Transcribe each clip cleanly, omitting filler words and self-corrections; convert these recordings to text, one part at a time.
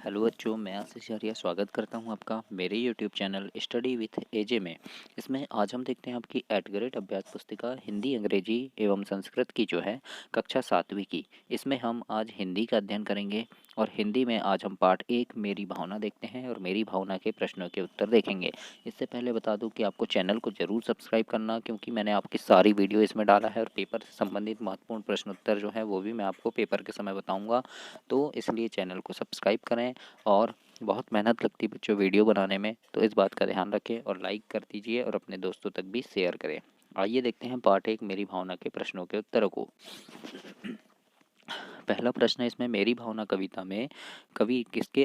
Hello बच्चों, मैं आशीष आर्या स्वागत करता हूं आपका मेरे यूट्यूब चैनल स्टडी विथ एजे में। इसमें आज हम देखते हैं आपकी एट ग्रेड अभ्यास पुस्तिका हिंदी, अंग्रेजी एवं संस्कृत की जो है कक्षा 7वीं की। इसमें हम आज हिंदी का अध्ययन करेंगे और हिंदी में आज हम पाठ 1 मेरी भावना देखते हैं और मेरी भावना के प्रश्नों के उत्तर देखेंगे। इससे पहले बता दूं कि आपको चैनल को ज़रूर सब्सक्राइब करना, क्योंकि मैंने आपकी सारी वीडियो इसमें डाला है और पेपर से संबंधित महत्वपूर्ण प्रश्न उत्तर जो है वो भी मैं आपको पेपर के समय बताऊँगा। तो इसलिए चैनल को सब्सक्राइब करें और बहुत मेहनत लगती है बच्चों वीडियो बनाने में, तो इस बात का ध्यान रखें और लाइक कर दीजिए और अपने दोस्तों तक भी शेयर करें। आइए देखते हैं पार्ट 1 मेरी भावना के प्रश्नों के उत्तरों को। पहला प्रश्न है इसमें, मेरी भावना कविता में कवि के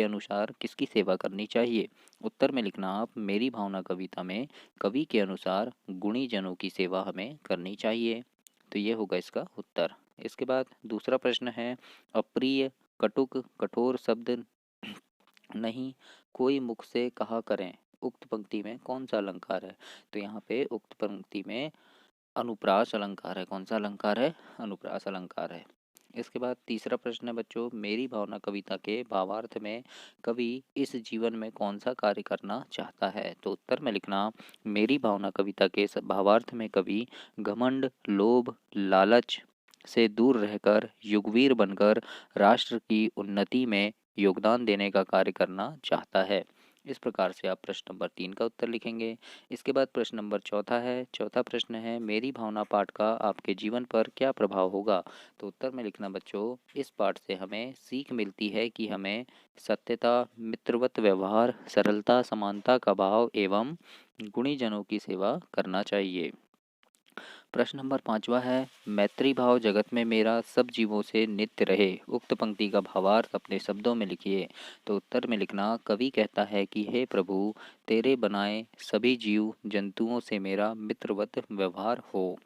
अनुसार किसकी सेवा करनी चाहिए। उत्तर में लिखना आप, मेरी भावना कविता में कवि के अनुसार गुणी जनों की सेवा हमें करनी चाहिए। तो ये होगा इसका उत्तर। इसके बाद दूसरा प्रश्न है, अप्रिय, कटुक, कठोर शब्द नहीं कोई मुख से कहा करें, उक्त पंक्ति में कौन सा अलंकार है। तो यहाँ पे उक्त पंक्ति में अनुप्रास अलंकार है। कौन सा अलंकार है? अनुप्रास अलंकार है। इसके बाद तीसरा प्रश्न है बच्चों, मेरी भावना कविता के भावार्थ में कवि इस जीवन में कौन सा कार्य करना चाहता है। तो उत्तर में लिखना, मेरी भावना कविता के भावार्थ में कवि घमंड, लोभ, लालच से दूर रहकर युगवीर बनकर राष्ट्र की उन्नति में योगदान देने का कार्य करना चाहता है। इस प्रकार से आप प्रश्न नंबर 3 का उत्तर लिखेंगे। इसके बाद प्रश्न नंबर चौथा प्रश्न है, मेरी भावना पाठ का आपके जीवन पर क्या प्रभाव होगा। तो उत्तर में लिखना बच्चों, इस पाठ से हमें सीख मिलती है कि हमें सत्यता, मित्रवत व्यवहार, सरलता, समानता का भाव एवं गुणीजनों की सेवा करना चाहिए। प्रश्न नंबर 5वां है, मैत्री भाव जगत में मेरा सब जीवों से नित्य रहे, उक्त पंक्ति का भावार्थ अपने शब्दों में लिखिए। तो उत्तर में लिखना, कवि कहता है कि हे प्रभु, तेरे बनाए सभी जीव जंतुओं से मेरा मित्रवत व्यवहार हो।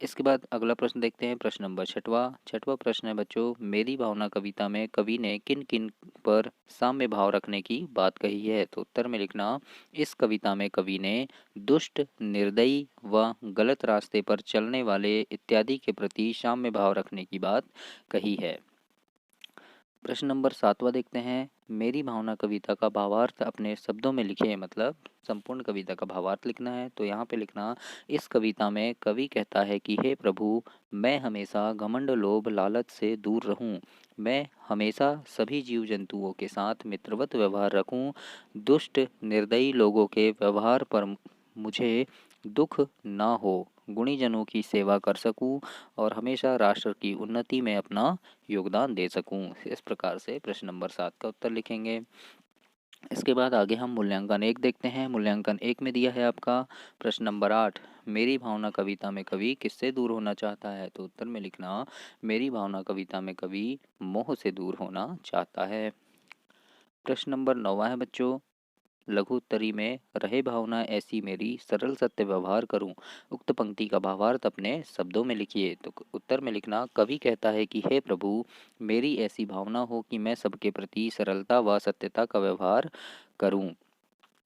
इसके बाद अगला प्रश्न देखते हैं, प्रश्न नंबर छठवां प्रश्न है बच्चों, मेरी भावना कविता में कवि ने किन किन पर साम्य भाव रखने की बात कही है। तो उत्तर में लिखना, इस कविता में कवि ने दुष्ट, निर्दयी व गलत रास्ते पर चलने वाले इत्यादि के प्रति साम्य भाव रखने की बात कही है। प्रश्न नंबर 7वां देखते हैं, मेरी भावना कविता का भावार्थ अपने शब्दों में लिखे, मतलब संपूर्ण कविता का भावार्थ लिखना है। तो यहाँ पे लिखना, इस कविता में कवि कहता है कि हे प्रभु, मैं हमेशा घमंड, लोभ, लालच से दूर रहूं, मैं हमेशा सभी जीव जंतुओं के साथ मित्रवत व्यवहार रखूं, दुष्ट निर्दयी लोगों के व्यवहार पर मुझे दुख ना हो, गुणीजनों की सेवा कर सकूं और हमेशा राष्ट्र की उन्नति में अपना योगदान दे सकूं। इस प्रकार से प्रश्न नंबर 7 का उत्तर लिखेंगे। इसके बाद आगे हम मूल्यांकन 1 देखते हैं। मूल्यांकन 1 में दिया है आपका प्रश्न नंबर 8, मेरी भावना कविता में कवि किससे दूर होना चाहता है। तो उत्तर में लिखना, मेरी भावना कविता में कवि मोह से दूर होना चाहता है। प्रश्न नंबर 9 है बच्चों, लघु उत्तरी में रहे भावना ऐसी मेरी सरल सत्य व्यवहार करूं, उक्त पंक्ति का भावार्थ अपने शब्दों में लिखिए। तो उत्तर में लिखना, कवि कहता है कि हे प्रभु, मेरी ऐसी भावना हो कि मैं सबके प्रति सरलता व सत्यता का व्यवहार करूं।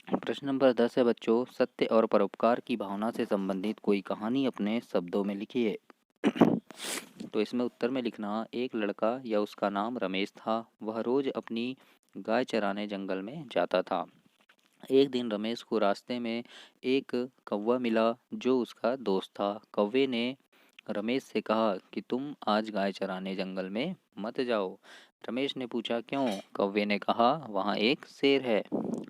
प्रश्न नंबर 10 है बच्चों, सत्य और परोपकार की भावना से संबंधित कोई कहानी अपने शब्दों में लिखिए। तो इसमें उत्तर में लिखना, एक लड़का या उसका नाम रमेश था, वह रोज अपनी गाय चराने जंगल में जाता था। एक दिन रमेश को रास्ते में एक कौवा मिला जो उसका दोस्त था। कौवे ने रमेश से कहा कि तुम आज गाय चराने जंगल में मत जाओ। रमेश ने पूछा क्यों? कौवे ने कहा वहाँ एक शेर है।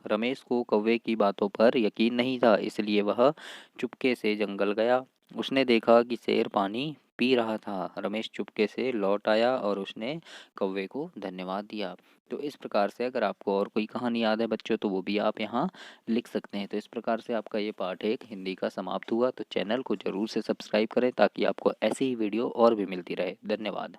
रमेश को कौवे की बातों पर यकीन नहीं था, इसलिए वह चुपके से जंगल गया। उसने देखा कि शेर पानी पी रहा था। रमेश चुपके से लौट आया और उसने कौवे को धन्यवाद दिया। तो इस प्रकार से अगर आपको और कोई कहानी याद है बच्चों तो वो भी आप यहाँ लिख सकते हैं। तो इस प्रकार से आपका ये पाठ 1 हिंदी का समाप्त हुआ। तो चैनल को जरूर से सब्सक्राइब करें ताकि आपको ऐसी ही वीडियो और भी मिलती रहे। धन्यवाद।